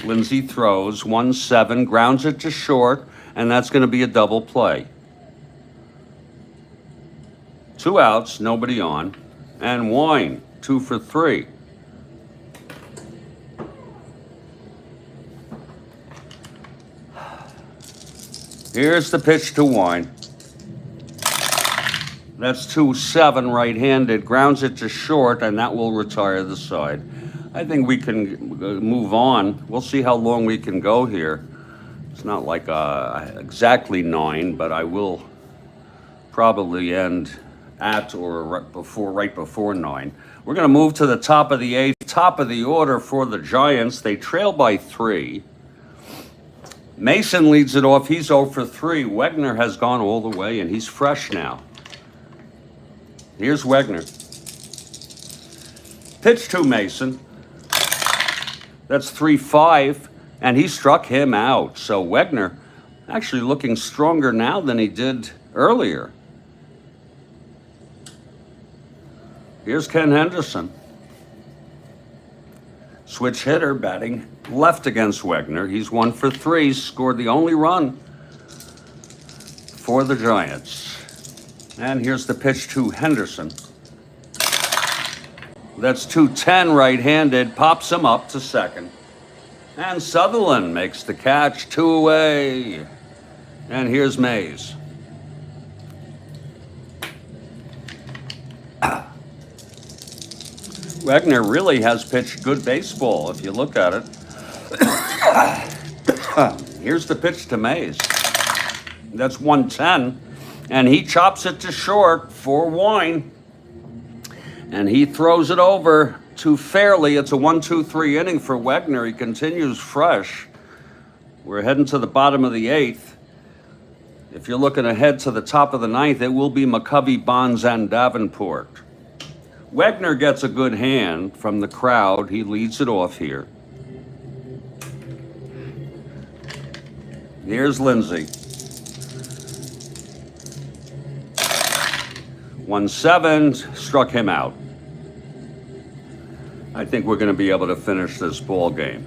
Lindsey throws 1-7, grounds it to short, and that's going to be a double play. 2 outs, nobody on, and Wine 2 for 3. Here's the pitch to Wine. That's 2-7 right-handed, grounds it to short, and that will retire the side. I think we can move on. We'll see how long we can go here. It's not like exactly 9, but I will probably end at or right before 9. We're going to move to the top of the 8th, top of the order for the Giants. They trail by 3. Mason leads it off. He's 0 for 3. Wegener has gone all the way, and he's fresh now. Here's Wegener. Pitch to Mason. That's 3-5, and he struck him out. So Wegener actually looking stronger now than he did earlier. Here's Ken Henderson. Switch hitter batting left against Wegener. He's 1 for 3, scored the only run for the Giants. And here's the pitch to Henderson. That's 2-10 right-handed, pops him up to second. And Sutherland makes the catch, 2 away. And here's Mays. Wegener really has pitched good baseball if you look at it. Here's the pitch to Mays. That's 1-10. And he chops it to short for Wine. And he throws it over to Fairley. It's a 1-2-3 inning for Wegener. He continues fresh. We're heading to the bottom of the 8th. If you're looking ahead to the top of the 9th, it will be McCovey, Bonds, and Davenport. Wegener gets a good hand from the crowd. He leads it off here. Here's Lindsey. 1-7, struck him out. I think we're going to be able to finish this ball game.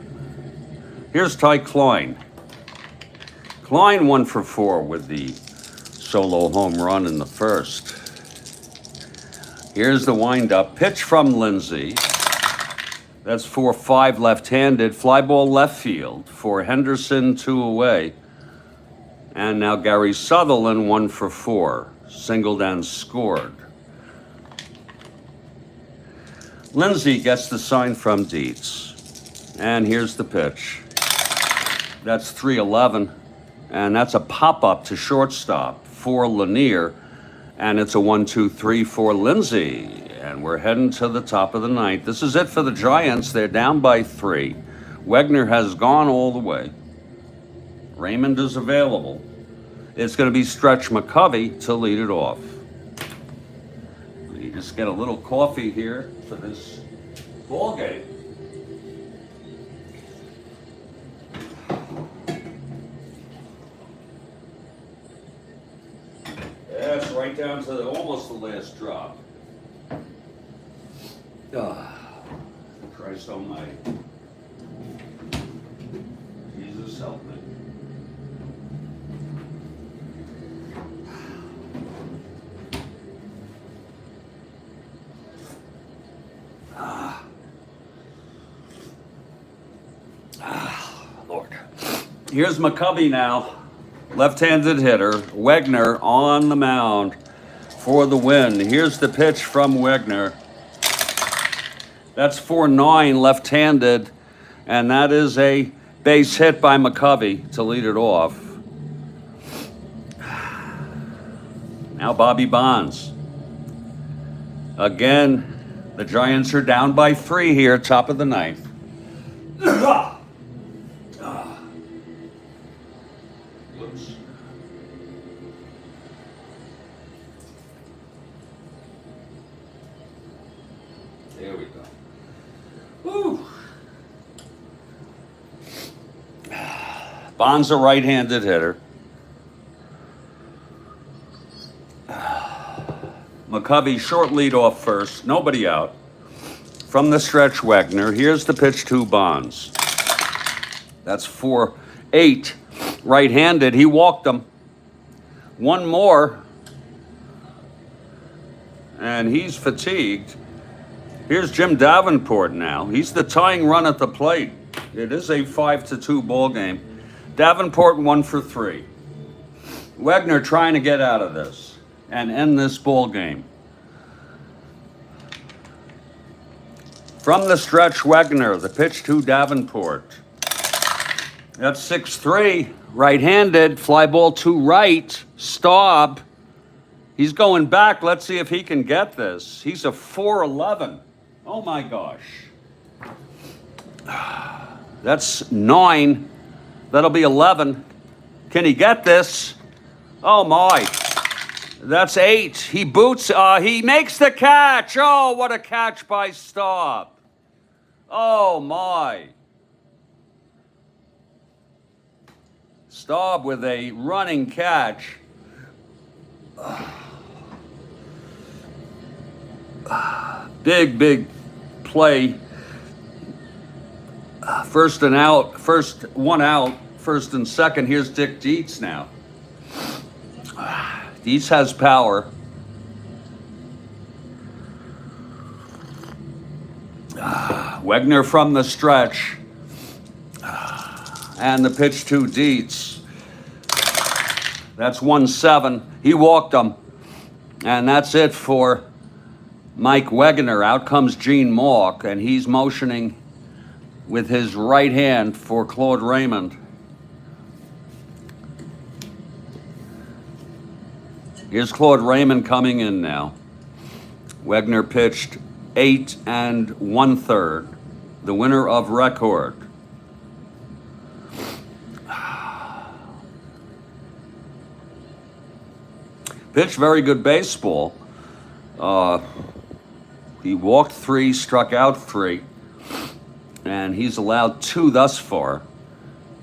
Here's Ty Klein. Klein 1 for 4 with the solo home run in the first. Here's the windup. Pitch from Lindsey. That's 4-5 left-handed. Fly ball left field for Henderson, 2 away. And now Gary Sutherland, 1 for 4. Singled and scored. Lindsay gets the sign from Dietz. And here's the pitch. That's 3-11. And that's a pop-up to shortstop for Lanier. And it's a 1-2-3 for Lindsay. And we're heading to the top of the ninth. This is it for the Giants. They're down by 3. Wegener has gone all the way. Raymond is available. It's going to be Stretch McCovey to lead it off. You just get a little coffee here for this ball game. That's right down to almost the last drop. Christ almighty. Jesus help me. Lord. Here's McCovey now. Left-handed hitter. Wegener on the mound for the win. Here's the pitch from Wegener. That's 4-9 left-handed, and that is a base hit by McCovey to lead it off. Now Bobby Bonds. Again, the Giants are down by 3 here, top of the ninth. Whoops. There we go. Woo. Bond's a right-handed hitter. McCovey short lead off first, nobody out. From the stretch, Wegener. Here's the pitch to Bonds. That's 4-8 right-handed. He walked him. One more, and he's fatigued. Here's Jim Davenport now. He's the tying run at the plate. It is a 5-2 ball game. Davenport 1 for 3. Wegener trying to get out of this and end this ball game. From the stretch, Wegener, the pitch to Davenport. That's 6-3, right-handed, fly ball to right, Staub. He's going back. Let's see if he can get this. He's a 4-11. Oh my gosh. That's 9. That'll be 11. Can he get this? Oh my. That's 8. He boots. He makes the catch. Oh, what a catch by Staub. Oh my. Staub with a running catch. Big play. First and out, first one out, first and second. Here's Dick Dietz now. Dietz has power. Wegener from the stretch. And the pitch to Dietz. That's 1-7. He walked him. And that's it for Mike Wegener. Out comes Gene Mauch, and he's motioning with his right hand for Claude Raymond. Here's Claude Raymond coming in now. Wegener pitched 8 1/3. The winner of record. Pitched very good baseball. He walked 3, struck out 3, and he's allowed 2 thus far.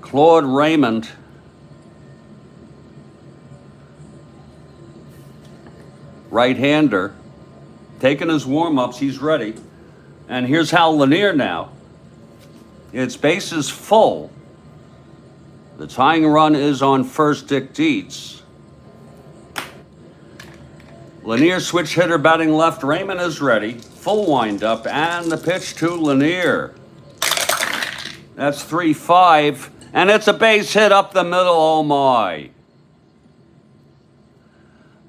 Claude Raymond, right-hander, taking his warm-ups. He's ready. And here's Hal Lanier now. It's bases full. The tying run is on first, Dick Dietz. Lanier switch hitter batting left. Raymond is ready. Full windup and the pitch to Lanier. That's 3-5, and it's a base hit up the middle. Oh my.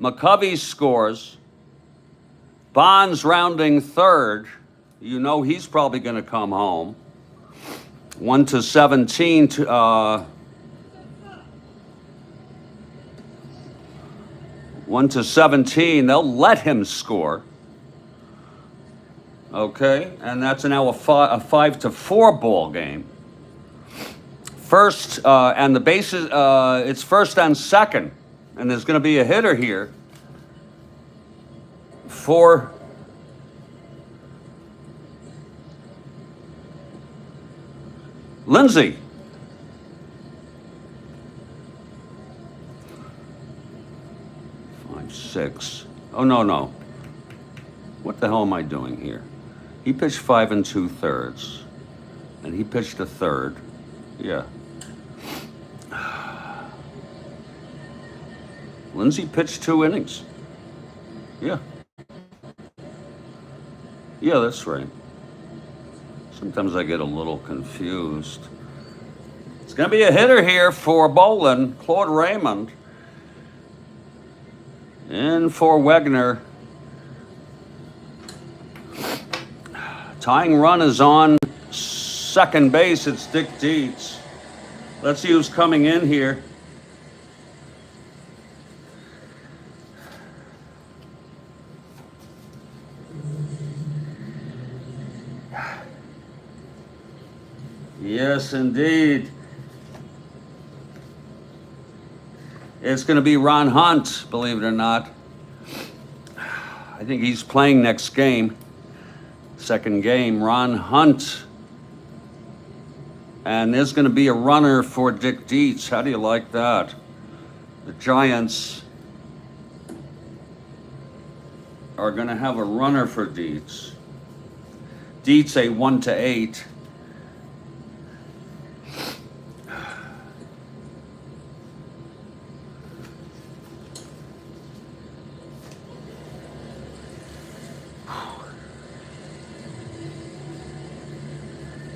McCovey scores. Bonds rounding third. You know he's probably going to come home. 1-17 to 1-17. They'll let him score. Okay, and that's now a 5-4 ball game. First, and the bases, it's first and second, and there's going to be a hitter here for Lindsay. Six. Oh, no. What the hell am I doing here? He pitched 5 2/3, and he pitched a third. Yeah. Lindsay pitched 2 innings. Yeah. Yeah, that's right. Sometimes I get a little confused. It's going to be a hitter here for Bolin, Claude Raymond. In for Wegener. Tying run is on second base. It's Dick Dietz. Let's see who's coming in here. Yes, indeed. It's going to be Ron Hunt, believe it or not. I think he's playing next game. Second game, Ron Hunt. And there's going to be a runner for Dick Dietz. How do you like that? The Giants are going to have a runner for Dietz. Dietz a 1-8.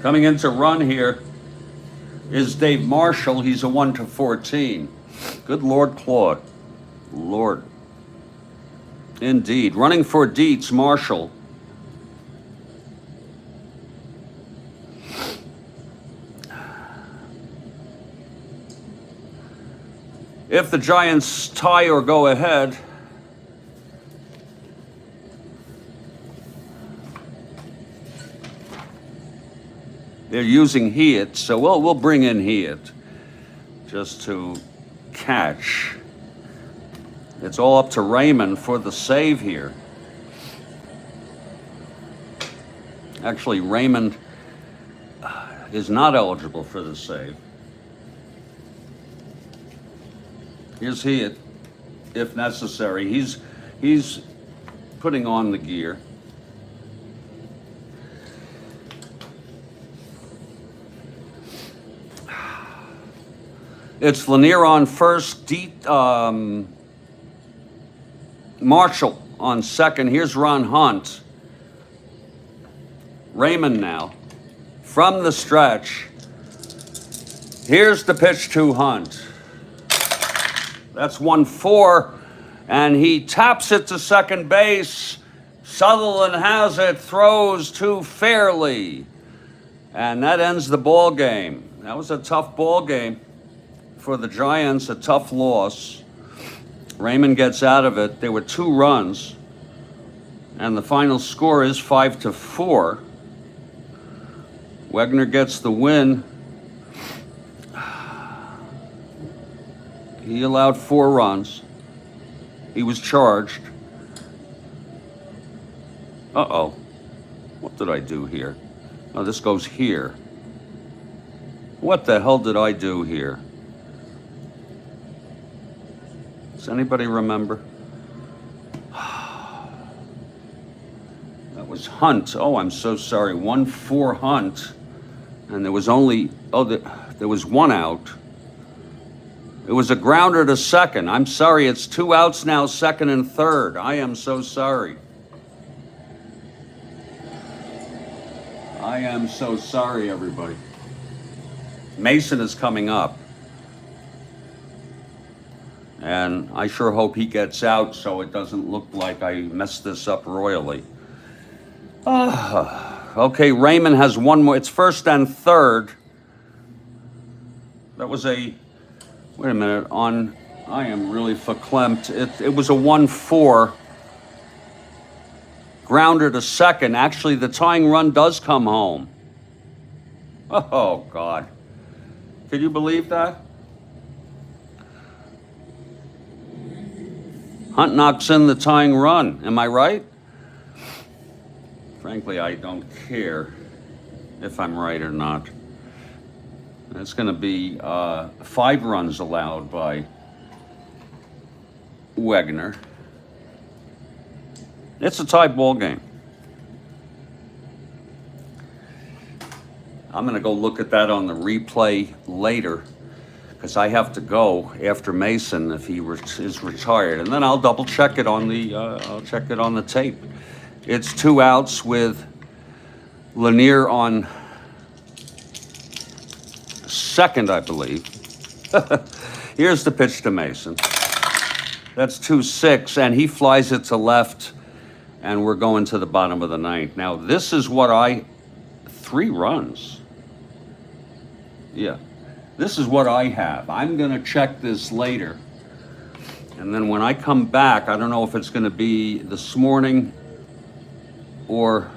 Coming in to run here is Dave Marshall. He's a 1-14. Good Lord, Claude. Lord. Indeed. Running for Dietz, Marshall. If the Giants tie or go ahead, they're using Heat, so we'll bring in Heat just to catch. It's all up to Raymond for the save here. Actually, Raymond is not eligible for the save. Here's Heat, if necessary. He's putting on the gear. It's Lanier on first, Marshall on second. Here's Ron Hunt. Raymond now from the stretch. Here's the pitch to Hunt. That's 1-4, and he taps it to second base. Sutherland has it, throws to Fairley, and that ends the ball game. That was a tough ball game for the Giants, a tough loss. Raymond gets out of it. There were 2 runs, and the final score is 5-4. Wegener gets the win. He allowed 4 runs. He was charged. Uh-oh. What did I do here? Oh, this goes here. What the hell did I do here? Does anybody remember? That was Hunt. Oh, I'm so sorry. 1-4 Hunt. And there was only, there was 1 out. It was a grounder to second. I'm sorry, it's 2 outs now, second and third. I am so sorry. I am so sorry, everybody. Mason is coming up. And I sure hope he gets out so it doesn't look like I messed this up royally. Okay, Raymond has one more. It's first and third. That was a... Wait a minute. I am really verklempt. It was a 1-4. Grounder to second. Actually, the tying run does come home. Oh, God. Can you believe that? Hunt knocks in the tying run. Am I right? Frankly, I don't care if I'm right or not. It's going to be 5 runs allowed by Wegener. It's a tie ball game. I'm going to go look at that on the replay later because I have to go after Mason if he is retired, and then I'll double check it on the I'll check it on the tape. It's 2 outs with Lanier on second, I believe. Here's the pitch to Mason. That's 2-6, and he flies it to left, and we're going to the bottom of the ninth. Now, this is what 3 runs. Yeah, this is what I have. I'm going to check this later. And then when I come back, I don't know if it's going to be this morning or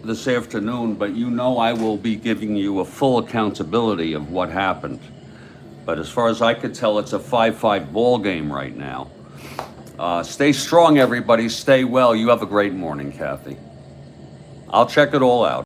this afternoon, but you know I will be giving you a full accountability of what happened. But as far as I could tell, it's a 5-5 ball game right now. Stay strong, everybody. Stay well. You have a great morning, Kathy. I'll check it all out.